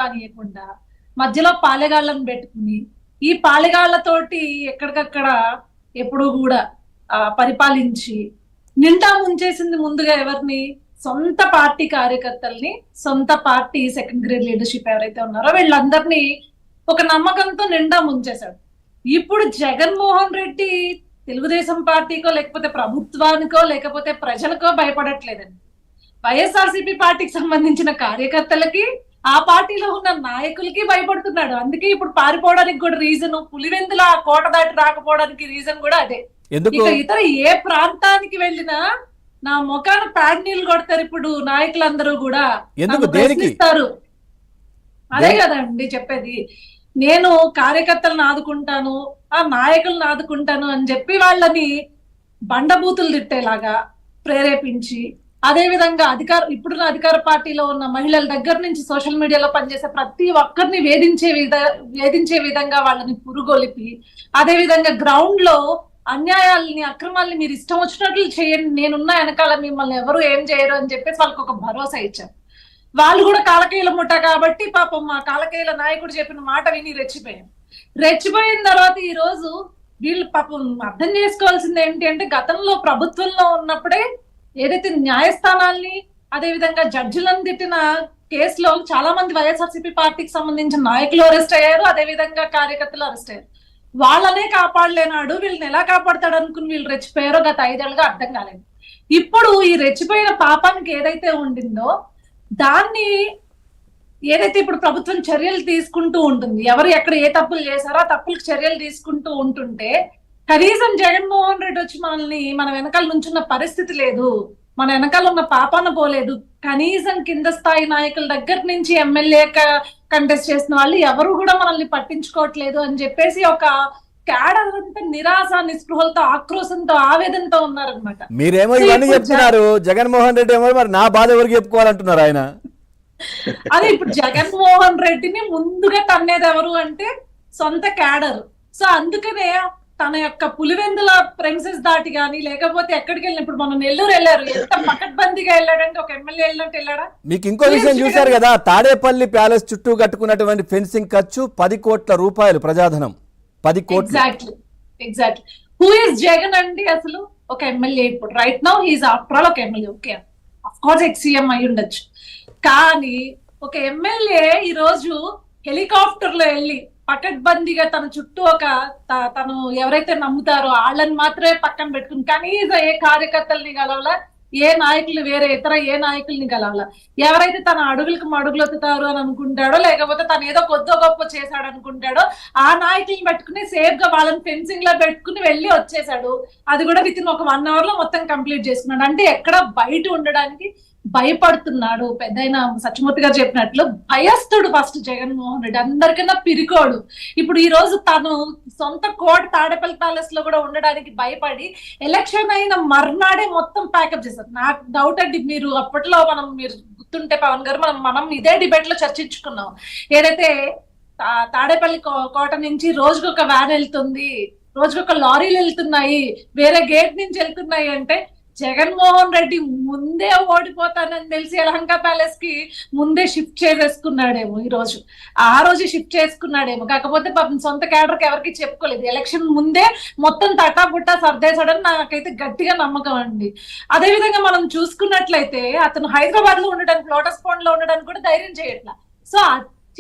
కానియకుండా మధ్యలో పాలెగాళ్ళను పెట్టుకుని ఈ పాలెగాళ్లతోటి ఎక్కడికక్కడ ఎప్పుడు కూడా పరిపాలించి నిండా ముంచేసింది ముందుగా ఎవరిని? సొంత పార్టీ కార్యకర్తల్ని, సొంత పార్టీ సెకండ్ గ్రేడ్ లీడర్షిప్ ఎవరైతే ఉన్నారో వీళ్ళందరినీ ఒక నమ్మకంతో నిండా ముంచేశాడు. ఇప్పుడు జగన్మోహన్ రెడ్డి తెలుగుదేశం పార్టీకో లేకపోతే ప్రభుత్వానికో లేకపోతే ప్రజలకో భయపడట్లేదండి. వైఎస్ఆర్సీపీ పార్టీకి సంబంధించిన కార్యకర్తలకి ఆ పార్టీలో ఉన్న నాయకులకి భయపడుతున్నాడు. అందుకే ఇప్పుడు పారిపోవడానికి కూడా రీజన్, పులివెందుల కోట దాటి రాకపోవడానికి రీజన్ కూడా అదే. ఇక ఇతర ఏ ప్రాంతానికి వెళ్ళినా నా ముఖాన ప్యాడ్ నీళ్ళు కొడతారు ఇప్పుడు నాయకులందరూ కూడా ప్రశ్నిస్తారు. అదే కదండి చెప్పేది. నేను కార్యకర్తలను ఆదుకుంటాను, ఆ నాయకులను ఆదుకుంటాను అని చెప్పి వాళ్ళని బండబూతులు తిట్టేలాగా ప్రేరేపించి, అదే విధంగా ఇప్పుడున్న అధికార పార్టీలో ఉన్న మహిళల దగ్గర నుంచి సోషల్ మీడియాలో పనిచేసే ప్రతి ఒక్కరిని వేధించే విధంగా వాళ్ళని పురుగొలిపి, అదే విధంగా గ్రౌండ్ లో అన్యాయాలని అక్రమాలని మీరు ఇష్టం వచ్చినట్లు చేయండి, నేనున్నా వెనకాల మిమ్మల్ని ఎవరు ఏం చేయరు అని చెప్పేసి వాళ్ళకి ఒక భరోసా ఇచ్చారు. వాళ్ళు కూడా కాలకేయుల ముఠ కాబట్టి పాపం మా కాలకేయుల నాయకుడు చెప్పిన మాట విని రెచ్చిపోయిన తర్వాత ఈ రోజు వీళ్ళు పాపం అర్థం చేసుకోవాల్సింది ఏంటి అంటే, గతంలో ప్రభుత్వంలో ఉన్నప్పుడే ఏదైతే న్యాయస్థానాల్ని అదే విధంగా జడ్జిలను తిట్టిన కేసులో చాలా మంది వైఎస్ఆర్సీపీ పార్టీకి సంబంధించిన నాయకులు అరెస్ట్ అయ్యారు, అదే విధంగా కార్యకర్తలు అరెస్ట్ అయ్యారు. వాళ్ళనే కాపాడలేనాడు, వీళ్ళని ఎలా కాపాడతాడు అనుకుని వీళ్ళు రెచ్చిపోయారో గత 5 ఏళ్ళుగా అర్థం కాలేదు. ఇప్పుడు ఈ రెచ్చిపోయిన పాపానికి ఏదైతే ఉండిందో దాన్ని ఏదైతే ఇప్పుడు ప్రభుత్వం చర్యలు తీసుకుంటూ ఉంటుంది, ఎవరు ఎక్కడ ఏ తప్పులు చేశారో ఆ తప్పులకు చర్యలు తీసుకుంటూ ఉంటుంటే, కనీసం జగన్మోహన్ రెడ్డి వచ్చి మన వెనకాల నుంచున్న పరిస్థితి లేదు, మన వెనకాల ఉన్న పాపాన పోలేదు. కనీసం కింద స్థాయి నాయకుల దగ్గర నుంచి ఎమ్మెల్యే కంటెస్ట్ చేసిన వాళ్ళు ఎవరు కూడా మనల్ని పట్టించుకోవట్లేదు అని చెప్పేసి ఒక క్యాడర్ అంతా నిరాశ, నిస్పృహలతో, ఆక్రోశంతో, ఆవేదనతో ఉన్నారనమాట. మీరేమో ఇవన్నీ చెప్తున్నారు, జగన్మోహన్ రెడ్డి ఏమో మరి నా బాధ ఎవరికి చెప్పుకోవాలంటున్నారు ఆయన. అదే ఇప్పుడు జగన్మోహన్ రెడ్డిని ముందుగా తన్నేది ఎవరు అంటే సొంత క్యాడర్. సో అందుకనే తన యొక్క పులివెందుల ప్రెమిసెస్ దాటి కానీ లేకపోతే ఎక్కడికి వెళ్ళిన, ఇప్పుడు మనం నెల్లూరు వెళ్ళారు, ఎంత పకడ్బందీగా వెళ్ళాడంటే ఒక ఎమ్మెల్యే వెళ్ళినట్టు వెళ్ళాడా. మీకు ఇంకో విషయం చూశారు కదా, తాడేపల్లి ప్యాలెస్ చుట్టూ కట్టుకున్నటువంటి ఫెన్సింగ్ ఖర్చు 10 కోట్ల రూపాయలు, ప్రజాధనం 10 కోట్లు. ఎగ్జాక్ట్లీ హూ ఇస్ జగన్ అండి అసలు? ఒక ఎమ్మెల్యే. ఇప్పుడు right now he's after all ఒక MLA. Okay, of course ex CM అయి ఉండొచ్చు, కానీ ఒక ఎమ్మెల్యే ఈ రోజు హెలికాప్టర్ లో వెళ్ళి పకడ్బందీగా తన చుట్టూ తను ఎవరైతే నమ్ముతారో వాళ్ళని మాత్రమే పక్కన పెట్టుకుని కనీసం ఏ కార్యకర్తల్ని కలవాలా, ఏ నాయకులు వేరే ఇతర ఏ నాయకుల్ని కలవాలా, ఎవరైతే తన అడుగులకు మడుగులొత్తుతారు అని అనుకుంటాడో లేకపోతే తను ఏదో కొద్దో గొప్ప చేశాడు అనుకుంటాడో ఆ నాయకుల్ని పెట్టుకుని సేఫ్ గా వాళ్ళని ఫెన్సింగ్ లో పెట్టుకుని వెళ్ళి వచ్చేసాడు. అది కూడా వితిన్ ఒక 1 hour లో మొత్తం కంప్లీట్ చేసుకున్నాడు. అంటే ఎక్కడ బయట ఉండడానికి భయపడుతున్నాడు. పెద్దయిన సత్యమూర్తి గారు చెప్పినట్లు భయస్థుడు ఫస్ట్ జగన్మోహన్ రెడ్డి, అందరికన్నా పిరికోడు. ఇప్పుడు ఈ రోజు తను సొంత కోట తాడేపల్లి ప్యాలెస్ లో కూడా ఉండడానికి భయపడి ఎలక్షన్ అయిన మర్నాడే మొత్తం ప్యాకప్ చేశారు. నాకు డౌట్ అండి, మీరు అప్పట్లో మీరు గుర్తుంటే పవన్ గారు మనం ఇదే డిబేట్ లో చర్చించుకున్నాం. ఏదైతే తాడేపల్లి కోట నుంచి రోజుకొక వ్యాన్ వెళ్తుంది, రోజుకొక లారీలు వెళ్తున్నాయి, వేరే గేట్ నుంచి వెళ్తున్నాయి అంటే జగన్మోహన్ రెడ్డి ముందే ఓడిపోతానని తెలిసి యలహంక ప్యాలెస్ కి ముందే షిఫ్ట్ చేసేసుకున్నాడేమో, ఆ రోజు షిఫ్ట్ చేసుకున్నాడేమో. కాకపోతే పాపం సొంత క్యాడర్కి ఎవరికి చెప్పుకోలేదు. ఎలక్షన్ ముందే మొత్తం తటాబుట్టా సర్దేశాడని నాకైతే గట్టిగా నమ్మకం అండి. అదే విధంగా మనం చూసుకున్నట్లయితే అతను హైదరాబాద్ లో ఉండడానికి, లోటస్ పాండ్ లో ఉండడానికి కూడా ధైర్యం చేయట్లా. సో